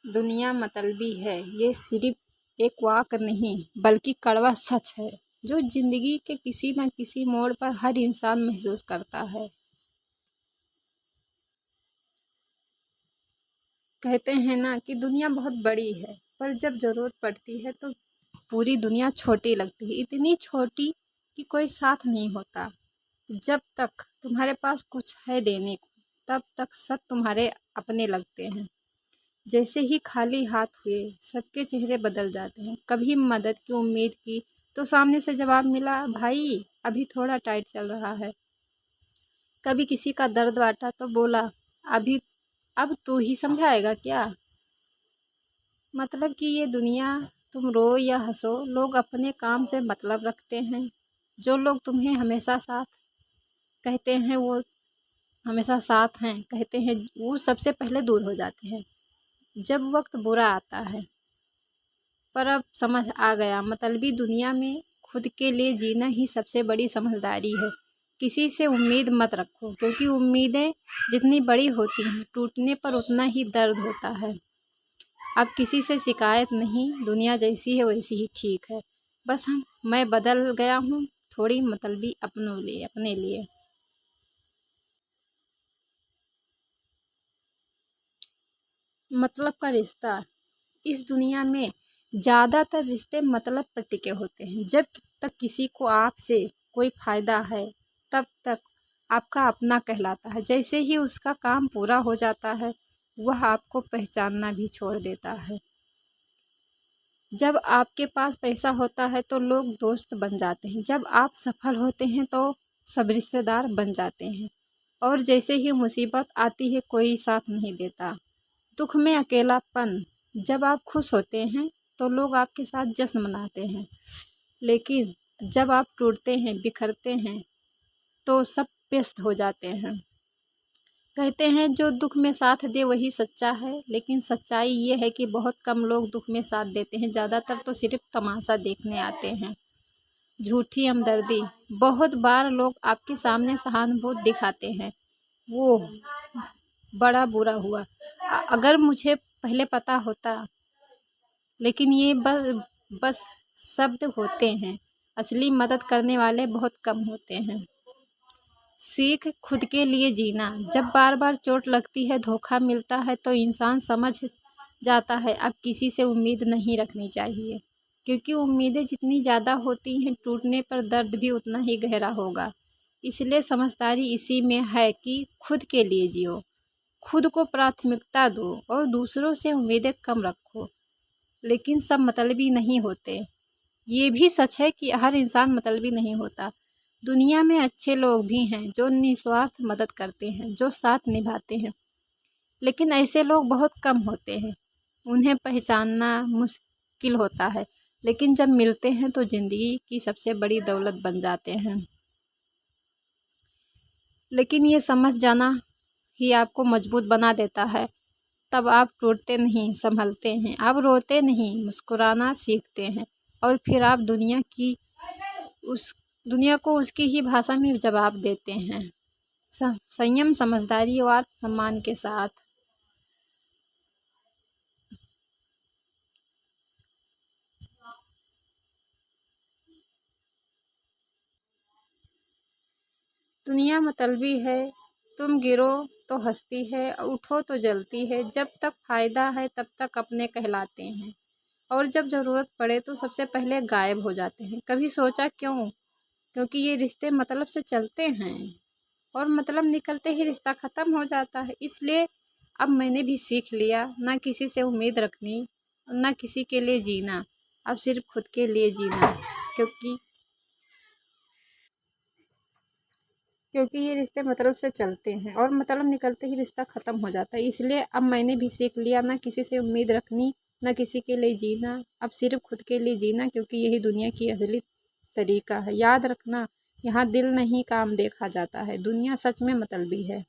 दुनिया मतलबी है ये सिर्फ एक वाक्य नहीं बल्कि कड़वा सच है जो जिंदगी के किसी न किसी मोड़ पर हर इंसान महसूस करता है। कहते हैं ना कि दुनिया बहुत बड़ी है पर जब ज़रूरत पड़ती है तो पूरी दुनिया छोटी लगती है, इतनी छोटी कि कोई साथ नहीं होता। जब तक तुम्हारे पास कुछ है देने को तब तक सब तुम्हारे अपने लगते हैं। जैसे ही खाली हाथ हुए सबके चेहरे बदल जाते हैं। कभी मदद की उम्मीद की तो सामने से जवाब मिला, भाई अभी थोड़ा टाइट चल रहा है। कभी किसी का दर्द बांटा तो बोला, अभी अब तू ही समझाएगा क्या। मतलब कि ये दुनिया, तुम रो या हंसो, लोग अपने काम से मतलब रखते हैं। जो लोग तुम्हें हमेशा साथ कहते हैं वो हमेशा साथ हैं कहते हैं वो सबसे पहले दूर हो जाते हैं जब वक्त बुरा आता है। पर अब समझ आ गया, मतलबी दुनिया में खुद के लिए जीना ही सबसे बड़ी समझदारी है। किसी से उम्मीद मत रखो क्योंकि उम्मीदें जितनी बड़ी होती हैं टूटने पर उतना ही दर्द होता है। अब किसी से शिकायत नहीं, दुनिया जैसी है वैसी ही ठीक है। बस मैं बदल गया हूँ थोड़ी मतलबी अपने लिए। मतलब का रिश्ता, इस दुनिया में ज़्यादातर रिश्ते मतलब पर टिके होते हैं। जब तक किसी को आपसे कोई फ़ायदा है तब तक आपका अपना कहलाता है। जैसे ही उसका काम पूरा हो जाता है वह आपको पहचानना भी छोड़ देता है। जब आपके पास पैसा होता है तो लोग दोस्त बन जाते हैं, जब आप सफल होते हैं तो सब रिश्तेदार बन जाते हैं, और जैसे ही मुसीबत आती है कोई साथ नहीं देता। दुख में अकेलापन, जब आप खुश होते हैं तो लोग आपके साथ जश्न मनाते हैं, लेकिन जब आप टूटते हैं बिखरते हैं तो सब व्यस्त हो जाते हैं। कहते हैं जो दुख में साथ दे वही सच्चा है, लेकिन सच्चाई ये है कि बहुत कम लोग दुख में साथ देते हैं, ज़्यादातर तो सिर्फ तमाशा देखने आते हैं। झूठी हमदर्दी, बहुत बार लोग आपके सामने सहानुभूति दिखाते हैं, वो बड़ा बुरा हुआ अगर मुझे पहले पता होता। लेकिन ये बस शब्द होते हैं, असली मदद करने वाले बहुत कम होते हैं। सीख खुद के लिए जीना, जब बार बार चोट लगती है धोखा मिलता है तो इंसान समझ जाता है अब किसी से उम्मीद नहीं रखनी चाहिए, क्योंकि उम्मीदें जितनी ज़्यादा होती हैं टूटने पर दर्द भी उतना ही गहरा होगा। इसलिए समझदारी इसी में है कि खुद के लिए जियो, खुद को प्राथमिकता दो और दूसरों से उम्मीदें कम रखो। लेकिन सब मतलबी नहीं होते, ये भी सच है कि हर इंसान मतलबी नहीं होता। दुनिया में अच्छे लोग भी हैं जो निस्वार्थ मदद करते हैं, जो साथ निभाते हैं, लेकिन ऐसे लोग बहुत कम होते हैं। उन्हें पहचानना मुश्किल होता है, लेकिन जब मिलते हैं तो ज़िंदगी की सबसे बड़ी दौलत बन जाते हैं। लेकिन ये समझ जाना ही आपको मजबूत बना देता है। तब आप टूटते नहीं, संभलते हैं। आप रोते नहीं, मुस्कुराना सीखते हैं, और फिर आप उस दुनिया को उसकी ही भाषा में जवाब देते हैं, संयम, समझदारी और सम्मान के साथ। दुनिया मतलबी है, तुम गिरो तो हंसती है, उठो तो जलती है। जब तक फायदा है तब तक अपने कहलाते हैं, और जब ज़रूरत पड़े तो सबसे पहले गायब हो जाते हैं। कभी सोचा क्यों? क्योंकि ये रिश्ते मतलब से चलते हैं, और मतलब निकलते ही रिश्ता ख़त्म हो जाता है। इसलिए अब मैंने भी सीख लिया, ना किसी से उम्मीद रखनी, ना किसी के लिए जीना, अब सिर्फ खुद के लिए जीना। क्योंकि क्योंकि ये रिश्ते मतलब से चलते हैं और मतलब निकलते ही रिश्ता ख़त्म हो जाता है। इसलिए अब मैंने भी सीख लिया, ना किसी से उम्मीद रखनी, ना किसी के लिए जीना, अब सिर्फ खुद के लिए जीना, क्योंकि यही दुनिया की असली तरीका है। याद रखना, यहाँ दिल नहीं काम देखा जाता है, दुनिया सच में मतलबी है।